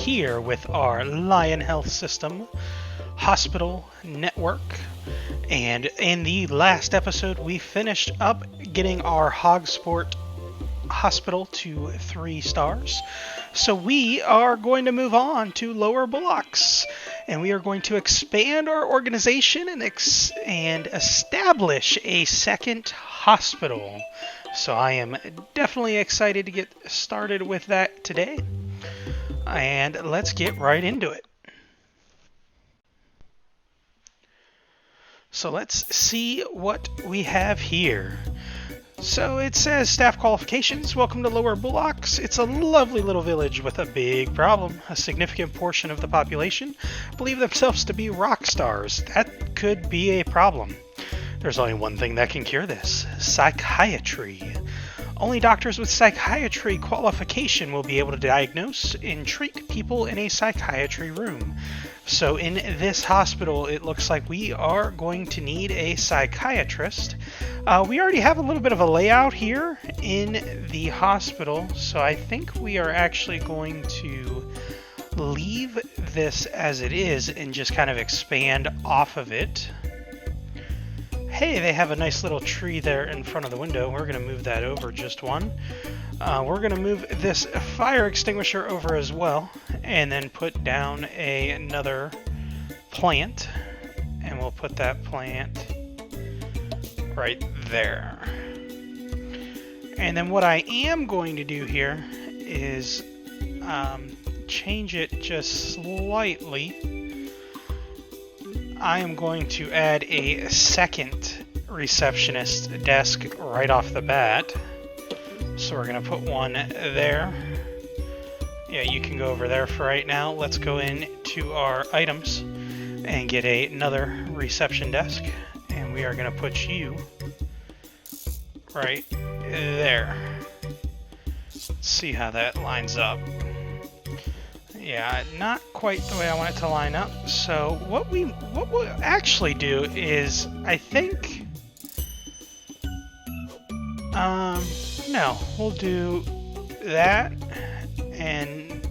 here with our Lion Health System Hospital Network. And in the last episode, we finished up getting our Hogsport Hospital to 3 stars. So we are going to move on to Lower Bullocks, and we are going to expand our organization and establish a second hospital. So I am definitely excited to get started with that today. And let's get right into it. So let's see what we have here. So it says staff qualifications. Welcome to Lower Bullocks. It's a lovely little village with a big problem. A significant portion of the population believe themselves to be rock stars. That could be a problem. There's only one thing that can cure this: psychiatry. Only doctors with psychiatry qualification will be able to diagnose and treat people in a psychiatry room. So in this hospital, it looks like we are going to need a psychiatrist. We already have a little bit of a layout here in the hospital, so I think we are actually going to leave this as it is and just kind of expand off of it. Hey, they have a nice little tree there in front of the window. We're going to move that over just one. We're going to move this fire extinguisher over as well, and then put down another plant, and we'll put that plant right there. And then what I am going to do here is change it just slightly. I am going to add a second receptionist desk right off the bat. So we're going to put one there. Yeah, you can go over there for right now. Let's go into our items and get another reception desk. And we are going to put you right there. Let's see how that lines up. Yeah, not quite the way I want it to line up. So what we'll actually do is, I think, no, we'll do that and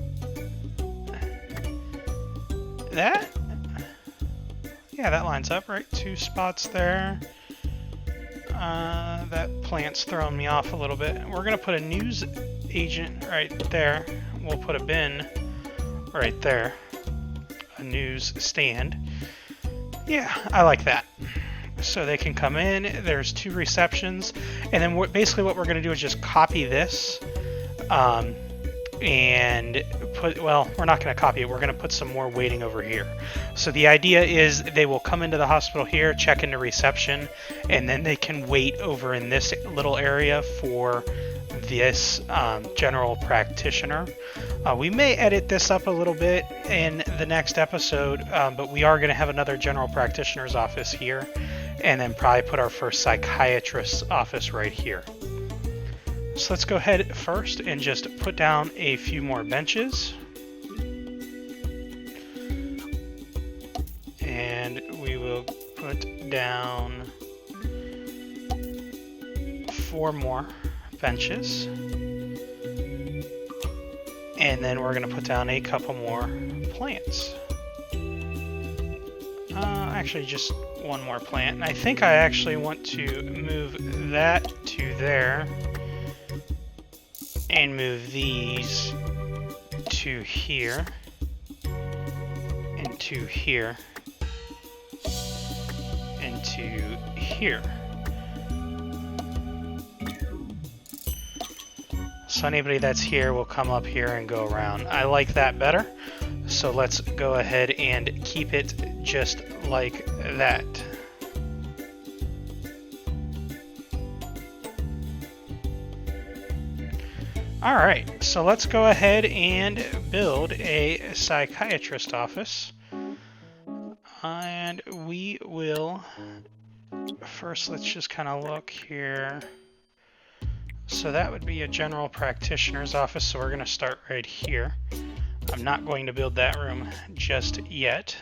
that. Yeah, that lines up, right? 2 spots there. That plant's throwing me off a little bit. We're gonna put a news agent right there. We'll put a bin right there. A news stand. Yeah, I like that. So they can come in. There's 2 receptions, and then basically what we're going to do is just copy this and put, well, we're not going to copy it. We're going to put some more waiting over here. So the idea is they will come into the hospital here, check into reception, and then they can wait over in this little area for this general practitioner. We may edit this up a little bit in the next episode, but we are going to have another general practitioner's office here, and then probably put our first psychiatrist's office right here. So let's go ahead first and just put down a few more benches. And we will put down 4 more benches. And then we're going to put down a couple more plants. Actually, just 1 more plant. And I think I actually want to move that to there. And move these to here. And to here. And to here. So anybody that's here will come up here and go around. I like that better. So let's go ahead and keep it just like that. Alright, so let's go ahead and build a psychiatrist office. And we will, first let's just kind of look here. So that would be a general practitioner's office, so we're going to start right here. I'm not going to build that room just yet.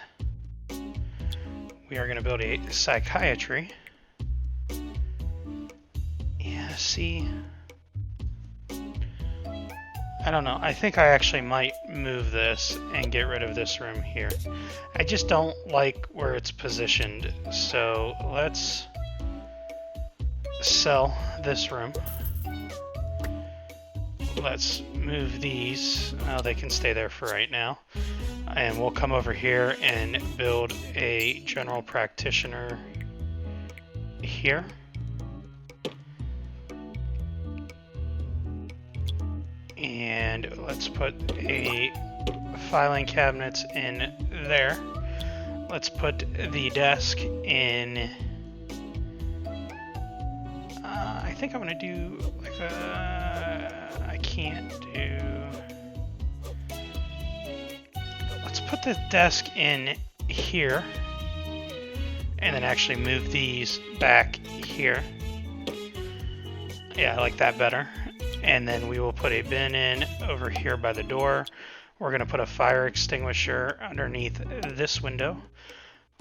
We are going to build a psychiatry. Yeah, see, I don't know. I think I actually might move this and get rid of this room here. I just don't like where it's positioned. So let's sell this room. Let's move these. Oh, they can stay there for right now. And we'll come over here and build a general practitioner here. And let's put a filing cabinets in there. Let's put the desk in. I think I'm gonna do like a. I can't do. Let's put the desk in here, and then actually move these back here. Yeah, I like that better. And then we will put a bin in over here by the door. We're going to put a fire extinguisher underneath this window.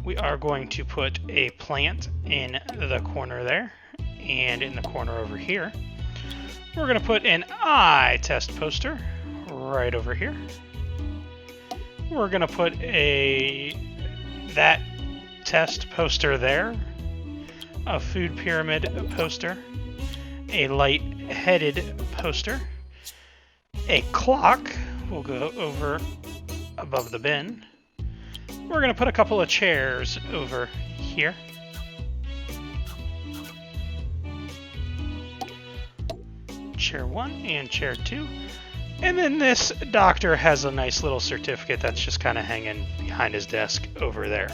We are going to put a plant in the corner there, and in the corner over here. We're going to put an eye test poster right over here. We're going to put that test poster there, a food pyramid poster, a light-headed poster, a clock will go over above the bin. We're going to put a couple of chairs over here. Chair 1 and chair 2. And then this doctor has a nice little certificate that's just kind of hanging behind his desk over there.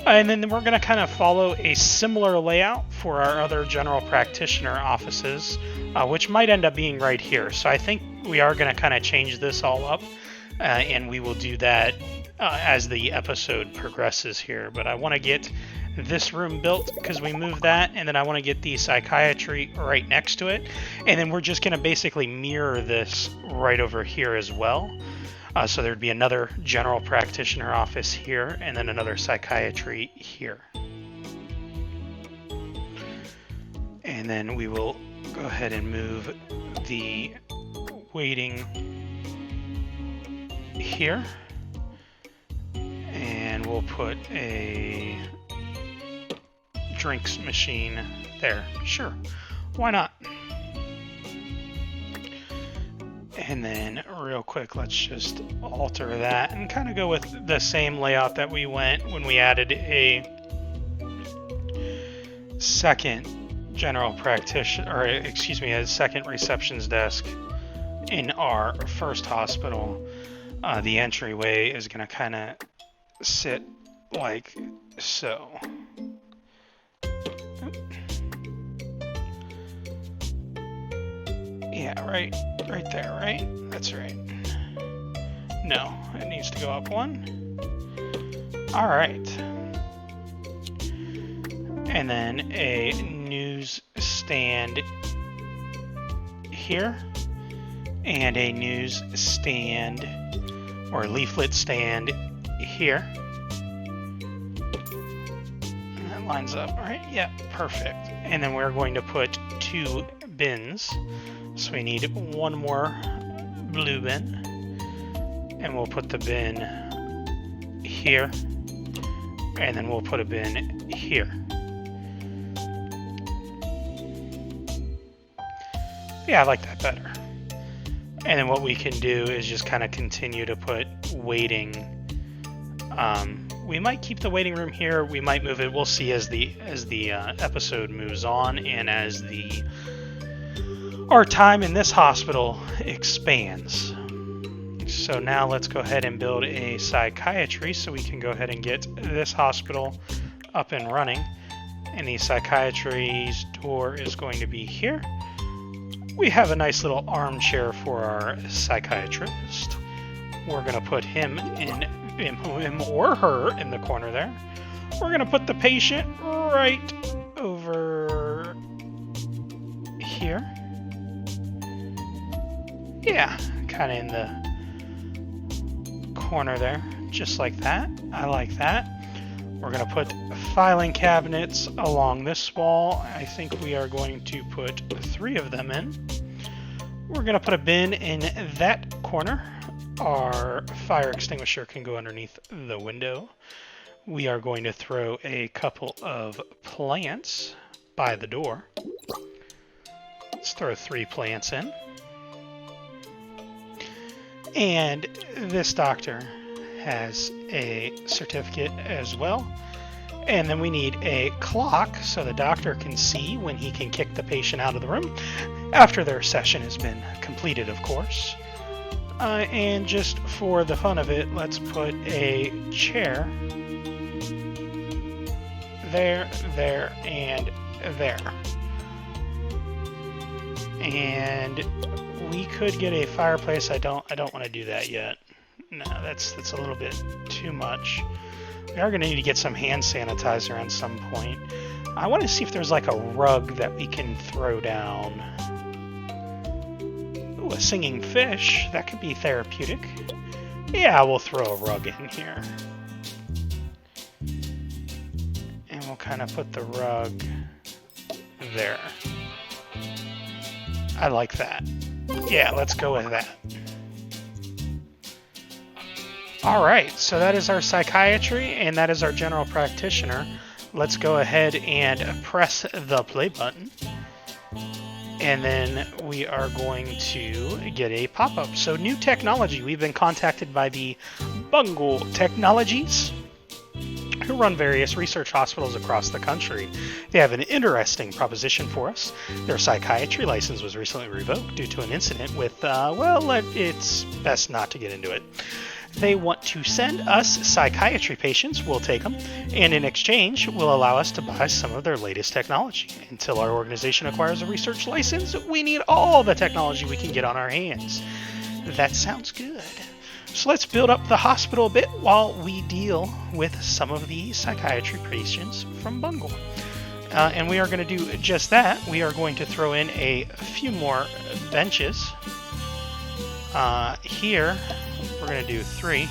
And then we're going to kind of follow a similar layout for our other general practitioner offices, which might end up being right here. So I think we are going to kind of change this all up, and we will do that as the episode progresses here. But I want to get this room built because we moved that, and then I want to get the psychiatry right next to it. And then we're just going to basically mirror this right over here as well. So there'd be another general practitioner office here, and then another psychiatry here. And then we will go ahead and move the waiting here. And we'll put a drinks machine there. Sure, why not? And then real quick, let's just alter that and kind of go with the same layout that we went when we added a second general practitioner, or excuse me, a second reception's desk in our first hospital. The entryway is going to kind of sit like so. Yeah, right there, right? That's right. No, it needs to go up one. All right. And then a news stand here, and a news stand or leaflet stand here. And that lines up, right? Yeah, perfect. And then we're going to put 2 bins. So we need one more blue bin, and we'll put the bin here, and then we'll put a bin here. Yeah, I like that better. And then what we can do is just kind of continue to put waiting. We might keep the waiting room here. We might move it. We'll see as the episode moves on, and as our time in this hospital expands. So now let's go ahead and build a psychiatry so we can go ahead and get this hospital up and running. And the psychiatry's door is going to be here. We have a nice little armchair for our psychiatrist. We're going to put him or her in the corner there. We're going to put the patient right over here. Yeah, kind of in the corner there, just like that. I like that. We're going to put filing cabinets along this wall. I think we are going to put 3 of them in. We're going to put a bin in that corner. Our fire extinguisher can go underneath the window. We are going to throw a couple of plants by the door. Let's throw 3 plants in. And this doctor has a certificate as well. And then we need a clock so the doctor can see when he can kick the patient out of the room after their session has been completed, of course. And just for the fun of it, let's put a chair there, and there. And we could get a fireplace. I don't want to do that yet. No, that's a little bit too much. We are going to need to get some hand sanitizer at some point. I want to see if there's like a rug that we can throw down. Ooh, a singing fish. That could be therapeutic. Yeah, we'll throw a rug in here. And we'll kind of put the rug there. I like that. Yeah, let's go with that. Alright, so that is our psychiatry, and that is our general practitioner. Let's go ahead and press the play button. And then we are going to get a pop-up. So new technology. We've been contacted by the Bungle Technologies, who run various research hospitals across the country. They have an interesting proposition for us. Their psychiatry license was recently revoked due to an incident with, well, it's best not to get into it. They want to send us psychiatry patients, we'll take them, and in exchange will allow us to buy some of their latest technology. Until our organization acquires a research license, we need all the technology we can get on our hands. That sounds good. So let's build up the hospital a bit while we deal with some of the psychiatry patients from Bungle. And we are going to do just that. We are going to throw in a few more benches. Here, we're going to do 3.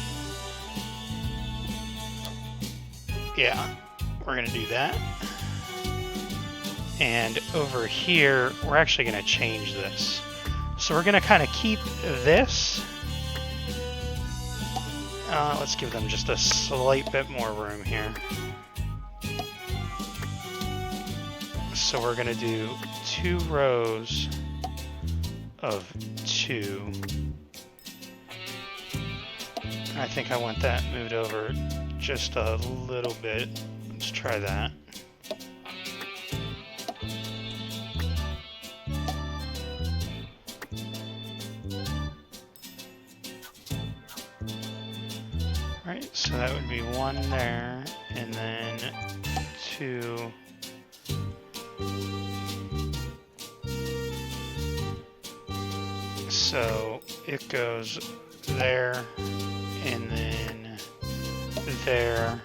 Yeah, we're going to do that. And over here, we're actually going to change this. So we're going to kind of keep this. Let's give them just a slight bit more room here. So we're going to do 2 rows of 2. I think I want that moved over just a little bit. Let's try that. Alright, so that would be 1 there, and then 2. So it goes there, and then there,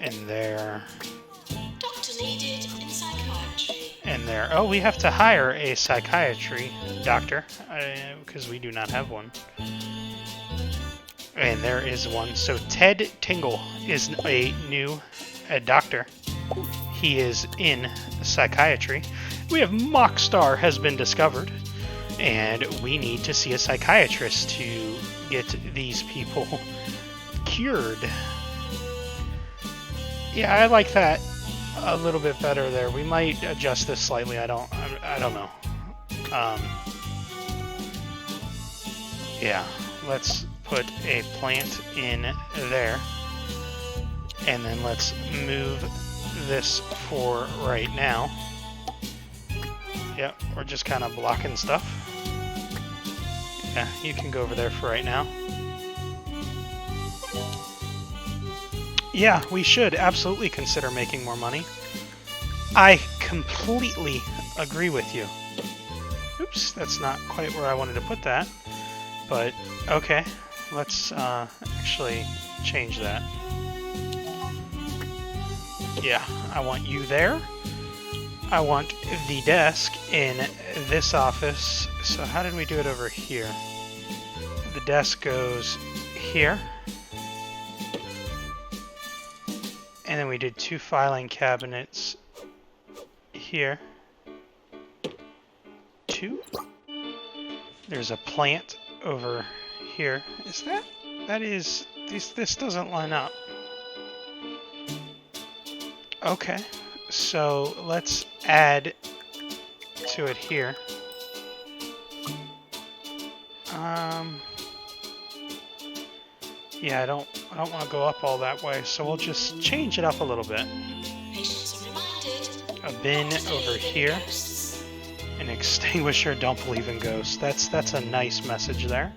and there. Doctor needed in psychiatry. And there. Oh, we have to hire a psychiatry doctor, because we do not have one. And there is one. So Ted Tingle is a new doctor. He is in psychiatry. We have Mockstar has been discovered. And we need to see a psychiatrist to get these people cured. Yeah, I like that a little bit better there. We might adjust this slightly. I don't know. Yeah, let's put a plant in there. And then let's move this for right now. Yep, we're just kind of blocking stuff. Yeah, you can go over there for right now. Yeah, we should absolutely consider making more money. I completely agree with you. Oops, that's not quite where I wanted to put that. But, okay, let's actually change that. Yeah, I want you there. I want the desk in this office. So how did we do it over here? The desk goes here. And then we did 2 filing cabinets here. 2. There's a plant over here. Is that? That is... This doesn't line up. Okay. So let's add to it here. Yeah, I don't want to go up all that way, so we'll just change it up a little bit. Patients are reminded. A bin not to over believe in here. ghosts. An extinguisher, don't believe in ghosts. That's a nice message there.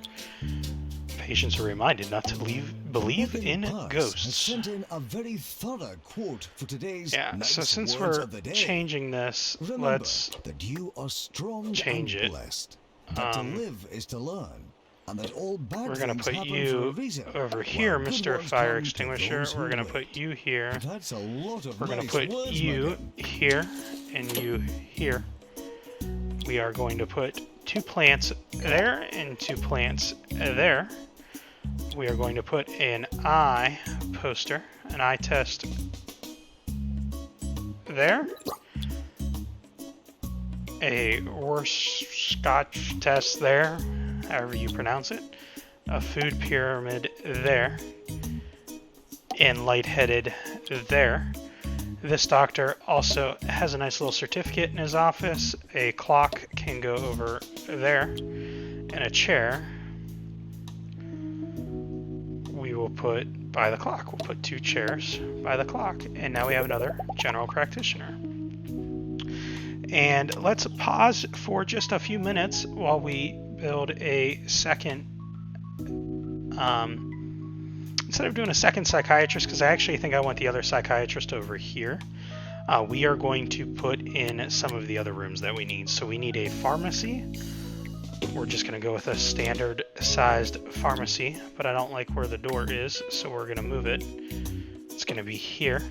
Patients are reminded not to believe in Has ghosts. sent in a very thorough quote for today's Yeah, nice so since words we're of the day. changing this, Remember let's that you are strong change and it. blessed. That to live is to learn, and that all bad we're gonna things put happen for a you reason, over here, while good Mr. ones Fire come to Extinguisher. those who We're gonna wait. put you here. That's a lot of We're gonna nice put words, you my friend. here and you here. We are going to put 2 plants there and 2 plants there. We are going to put an eye poster, an eye test there. A Rorschach test there, however you pronounce it. A food pyramid there. And lightheaded there. This doctor also has a nice little certificate in his office. A clock can go over there. And a chair we will put by the clock. We'll put 2 chairs by the clock. And now we have another general practitioner. And let's pause for just a few minutes while we build a second, instead of doing a second psychiatrist, because I actually think I want the other psychiatrist over here, we are going to put in some of the other rooms that we need. So we need a pharmacy. We're just going to go with a standard sized pharmacy, but I don't like where the door is, so we're going to move it. It's going to be here.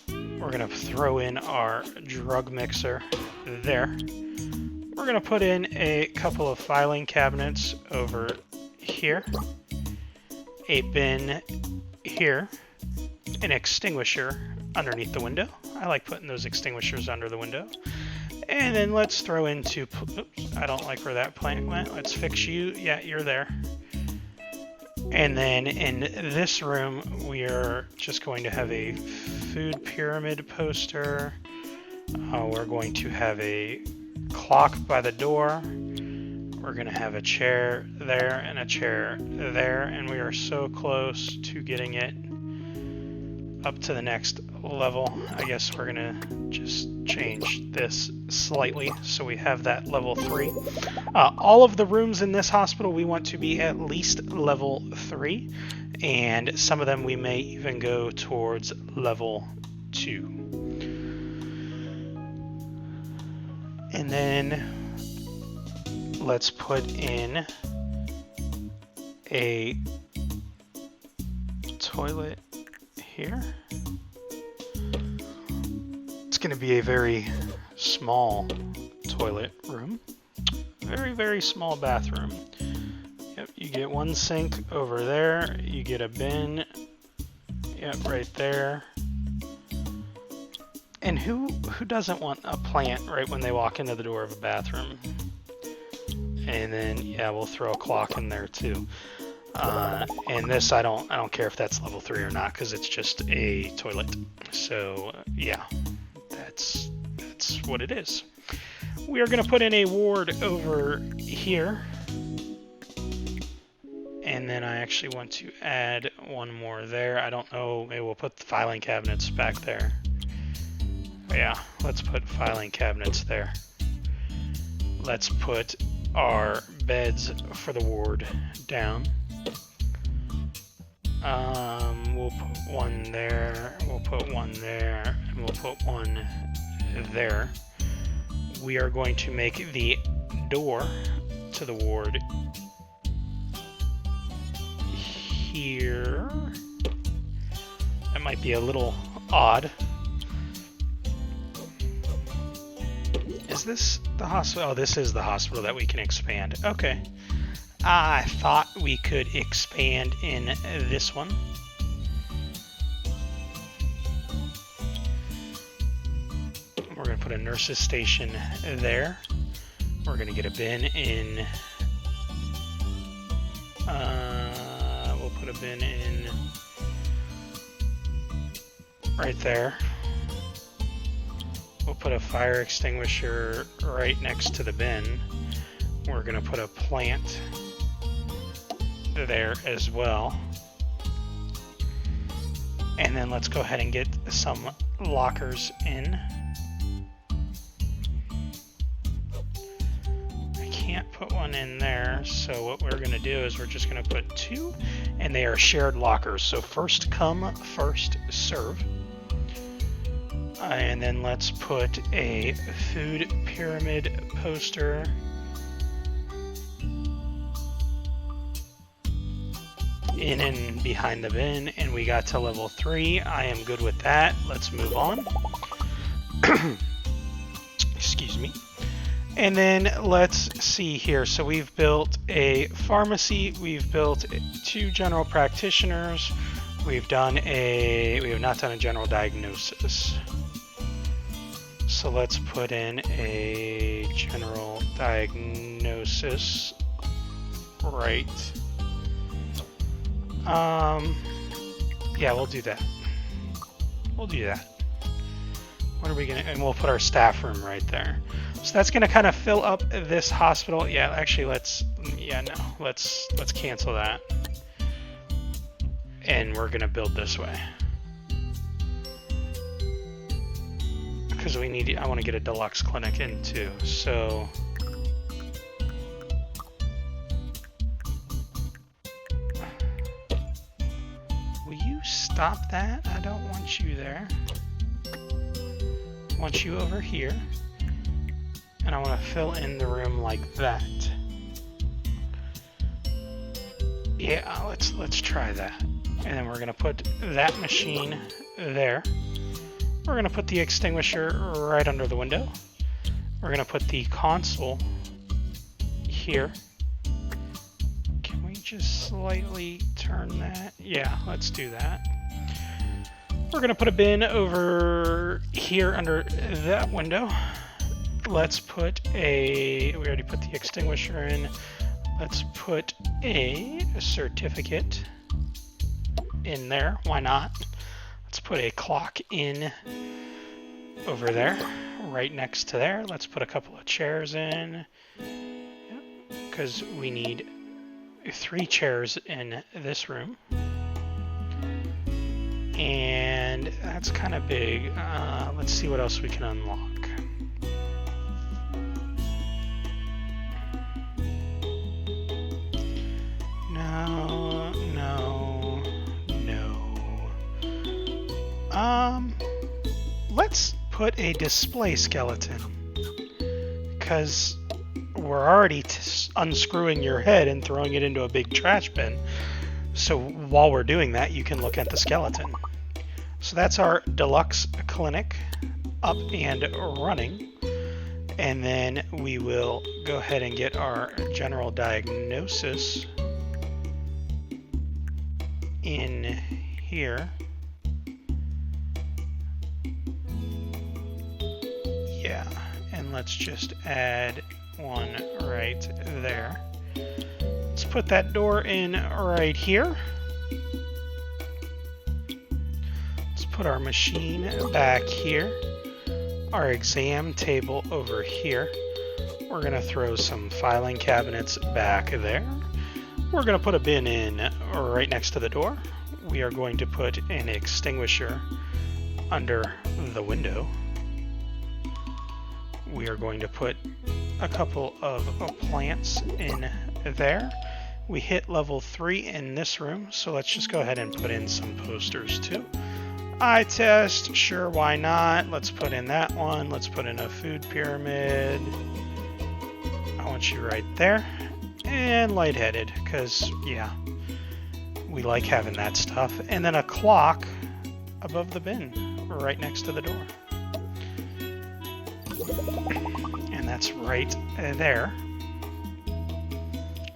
We're going to throw in our drug mixer there. We're going to put in a couple of filing cabinets over here. A bin here. An extinguisher underneath the window. I like putting those extinguishers under the window. And then let's throw in 2... Oops, I don't like where that plant went. Let's fix you. Yeah, you're there. And then in this room, we are just going to have a food pyramid poster. We're going to have a clock by the door. We're going to have a chair there and a chair there. And we are so close to getting it up to the next level. I guess we're going to just change this slightly so we have that level 3. All of the rooms in this hospital we want to be at least level 3, and some of them we may even go towards level 2. And then let's put in a toilet here. It's going to be a very small toilet room. Very, very small bathroom. Yep, you get 1 sink over there. You get a bin. Yep, right there. And who doesn't want a plant right when they walk into the door of a bathroom? And then, yeah, we'll throw a clock in there too. And this, I don't care if that's level 3 or not, because it's just a toilet. So, yeah, that's what it is. We are going to put in a ward over here. And then I actually want to add 1 more there. I don't know, maybe we'll put the filing cabinets back there. Yeah, let's put filing cabinets there. Let's put our beds for the ward down. We'll put 1 there, we'll put 1 there, and we'll put 1 there. We are going to make the door to the ward here. That might be a little odd. Is this the hospital? Oh, this is the hospital that we can expand. Okay. I thought we could expand in this one. We're going to put a nurse's station there. We're gonna get a bin in. We'll put a bin in right there. We'll put a fire extinguisher right next to the bin. We're gonna put a plant there as well. And then let's go ahead and get some lockers in. I can't put one in there, so what we're gonna do is we're just gonna put 2, and they are shared lockers. So first come, first serve. And then let's put a food pyramid poster in and behind the bin, and we got to level 3. I am good with that. Let's move on. Excuse me. And then let's see here. So we've built a pharmacy, we've built 2 general practitioners, we have not done a general diagnosis. So let's put in a general diagnosis right. Yeah, we'll do that. We'll do that. What are we gonna, and we'll put our staff room right there. So that's gonna kind of fill up this hospital. Yeah, actually let's cancel that. And we're gonna build this way. Because I want to get a deluxe clinic in too, so. Will you stop that? I don't want you there. I want you over here. And I want to fill in the room like that. Yeah, let's try that. And then we're gonna put that machine there. We're gonna put the extinguisher right under the window. We're gonna put the console here. Can we just slightly turn that? Yeah, let's do that. We're gonna put a bin over here under that window. Let's put we already put the extinguisher in. Let's put a certificate in there. Why not? Let's put a clock in over there, right next to there. Let's put a couple of chairs in, because we need 3 chairs in this room. And that's kind of big. Let's see what else we can unlock. Let's put a display skeleton, because we're already unscrewing your head and throwing it into a big trash bin. So while we're doing that, you can look at the skeleton. So that's our deluxe clinic up and running. And then we will go ahead and get our general diagnosis in here. Yeah, and let's just add one right there. Let's put that door in right here. Let's put our machine back here. Our exam table over here. We're gonna throw some filing cabinets back there. We're gonna put a bin in right next to the door. We are going to put an extinguisher under the window. We are going to put a couple of plants in there. We hit level 3 in this room, so let's just go ahead and put in some posters too. Eye test, sure, why not? Let's put in that one. Let's put in a food pyramid. I want you right there. And lightheaded, because, yeah, we like having that stuff. And then a clock above the bin, right next to the door. And that's right there.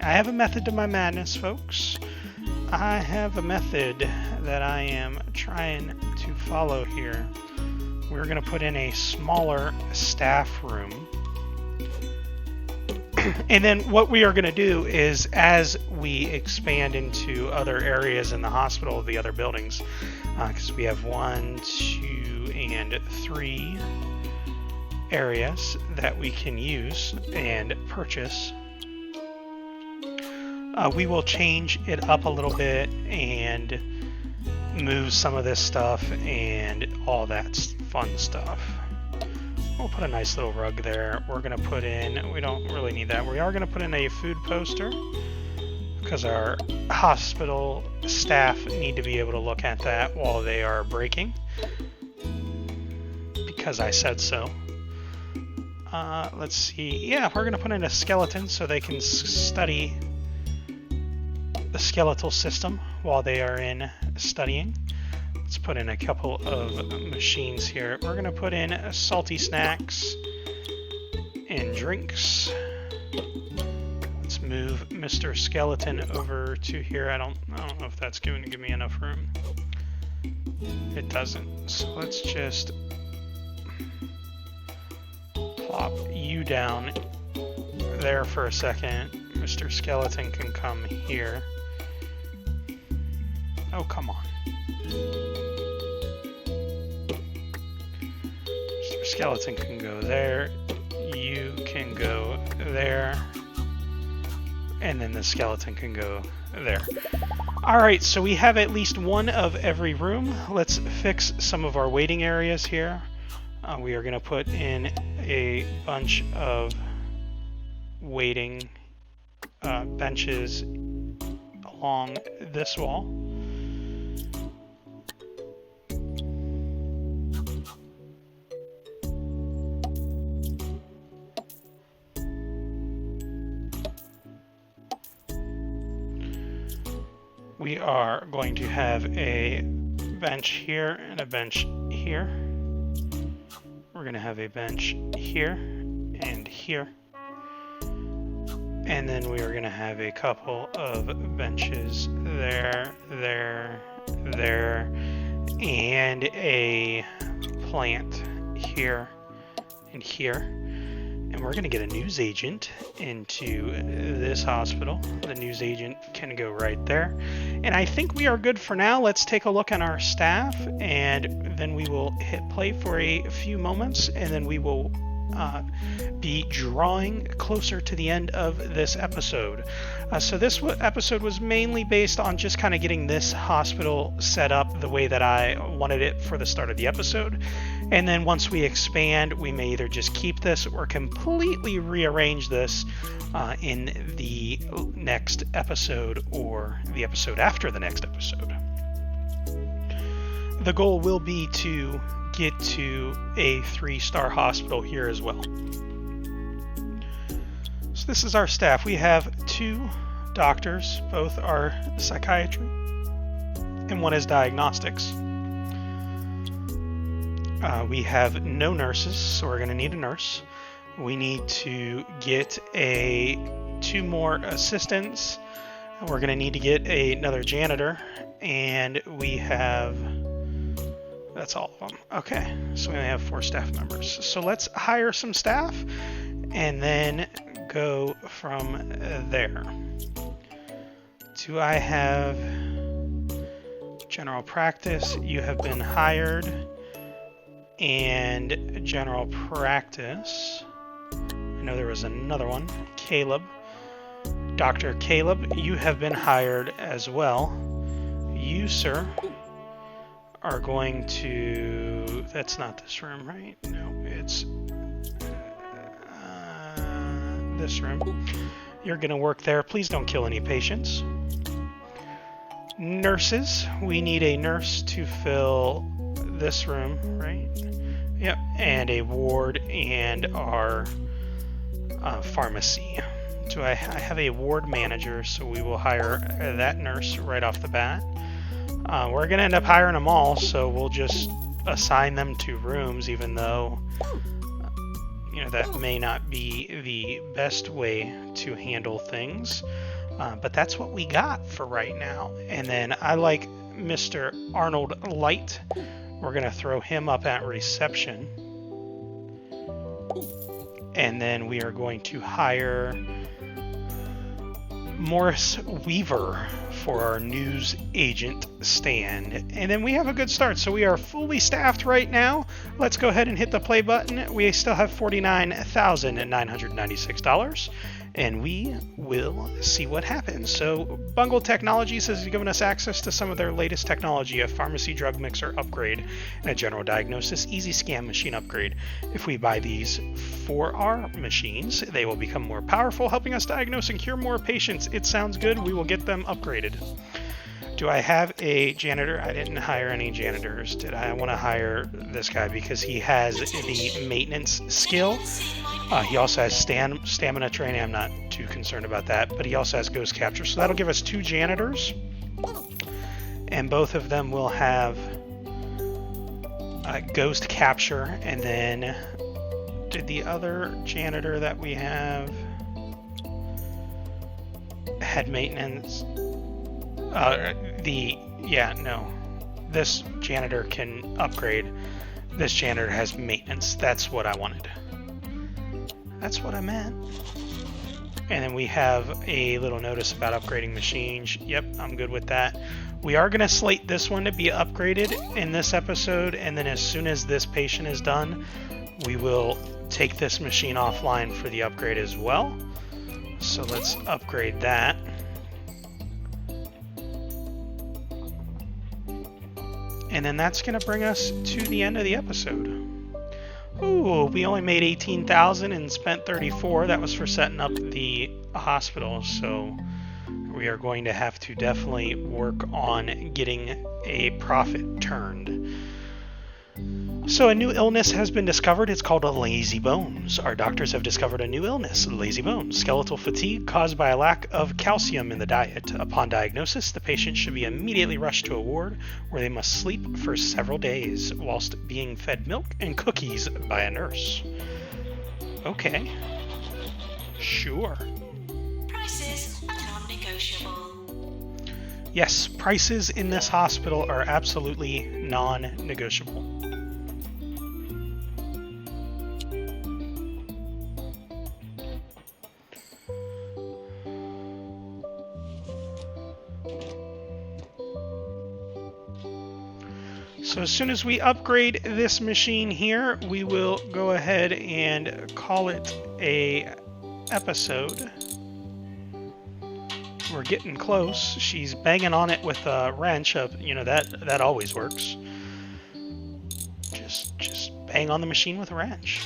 I have a method to my madness, folks. I have a method that I am trying to follow here. We're going to put in a smaller staff room And then what we are going to do is, as we expand into other areas in the hospital, the other buildings, because we have 1, 2, and 3 areas that we can use and purchase. We will change it up a little bit and move some of this stuff and all that fun stuff. We'll put a nice little rug there. We're going to put in, we don't really need that. We are going to put in a food poster because our hospital staff need to be able to look at that while they are breaking, because I said so. Let's see. Yeah, we're going to put in a skeleton so they can study the skeletal system while they are in studying. Let's put in a couple of machines here. We're going to put in salty snacks and drinks. Let's move Mr. Skeleton over to here. I don't know if that's going to give me enough room. It doesn't. So let's just plop you down there for a second. Mr. Skeleton can come here. Oh, come on. Mr. Skeleton can go there. You can go there. And then the skeleton can go there. Alright, so we have at least one of every room. Let's fix some of our waiting areas here. We are going to put in a bunch of waiting benches along this wall. We are going to have a bench here and a bench here. We're going to have a bench here and here. And then we are going to have a couple of benches there, there, there, and a plant here and here. And we're going to get a news agent into this hospital. The news agent can go right there. And I think we are good for now. Let's take a look at our staff, and then we will hit play for a few moments, and then we will be drawing closer to the end of this episode. So this episode was mainly based on just kind of getting this hospital set up the way that I wanted it for the start of the episode. And then once we expand, we may either just keep this or completely rearrange this in the next episode or the episode after the next episode. The goal will be to get to a 3-star hospital here as well. So this is our staff. We have 2 doctors, both are psychiatry, and one is diagnostics. We have no nurses, so we're going to need a nurse. We need to get 2 more assistants. We're going to need to get another janitor, and we have... That's all of them. Okay, so we only have 4 staff members. So let's hire some staff and then go from there. Do I have general practice? You have been hired. And general practice. I know there was another one. Caleb. Dr. Caleb, you have been hired as well. You, sir, are going to... That's not this room, right? No, it's this room. You're going to work there. Please don't kill any patients. Nurses. We need a nurse to fill this room, right? Yep. And a ward and our pharmacy. So I have a ward manager, so we will hire that nurse right off the bat. We're going to end up hiring them all, so we'll just assign them to rooms, even though that may not be the best way to handle things. But that's what we got for right now. And then I like Mr. Arnold Light. We're going to throw him up at reception. And then we are going to hire Morris Weaver for our news agent stand. And then we have a good start. So we are fully staffed right now. Let's go ahead and hit the play button. We still have $49,996. And we will see what happens. So Bungle Technologies has given us access to some of their latest technology, a pharmacy drug mixer upgrade and a general diagnosis easy scan machine upgrade. If we buy these for our machines, they will become more powerful, helping us diagnose and cure more patients. It sounds good. We will get them upgraded. Do I have a janitor? I didn't hire any janitors. Did I want to hire this guy because he has the maintenance skill? He also has stamina training. I'm not too concerned about that, but he also has ghost capture. So that'll give us 2 janitors, and both of them will have ghost capture. And then did the other janitor that we have had maintenance? This janitor can upgrade. This janitor has maintenance. That's what I wanted. That's what I meant. And then we have a little notice about upgrading machines. Yep, I'm good with that. We are going to slate this one to be upgraded in this episode, and then as soon as this patient is done, we will take this machine offline for the upgrade as well. So let's upgrade that. And then that's going to bring us to the end of the episode. Ooh, we only made $18,000 and spent $34,000. That was for setting up the hospital, so we are going to have to definitely work on getting a profit turned. So a new illness has been discovered. It's called lazy bones. Our doctors have discovered a new illness, lazy bones, skeletal fatigue caused by a lack of calcium in the diet. Upon diagnosis, the patient should be immediately rushed to a ward where they must sleep for several days whilst being fed milk and cookies by a nurse. Okay. Sure. Prices are non-negotiable. Yes, prices in this hospital are absolutely non-negotiable. So as soon as we upgrade this machine here, we will go ahead and call it a episode. We're getting close. She's banging on it with a wrench. That always works. Just bang on the machine with a wrench.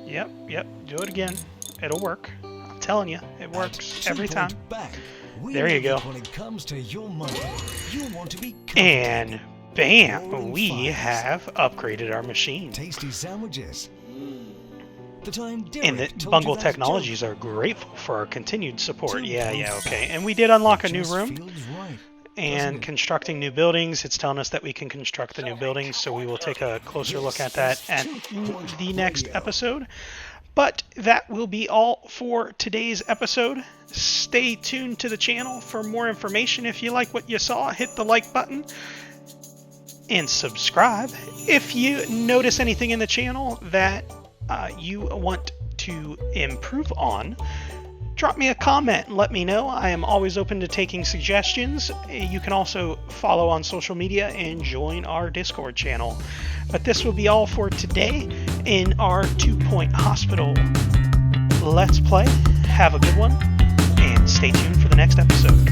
Yep. Do it again. It'll work. I'm telling you, it works every time. There you go. When it comes to your money, you want to be and bam, we have upgraded our machine. Tasty sandwiches. The time And the Bungle Technologies are grateful for our continued support. Yeah, okay. And we did unlock a new room. And constructing new buildings. It's telling us that we can construct the new buildings, so we will take a closer look at that at the next episode. But that will be all for today's episode. Stay tuned to the channel for more information. If you like what you saw, hit the like button and subscribe. If you notice anything in the channel that you want to improve on, drop me a comment and let me know. I am always open to taking suggestions. You can also follow on social media and join our Discord channel. But this will be all for today in our 2 Point Hospital Let's Play. Have a good one and stay tuned for the next episode.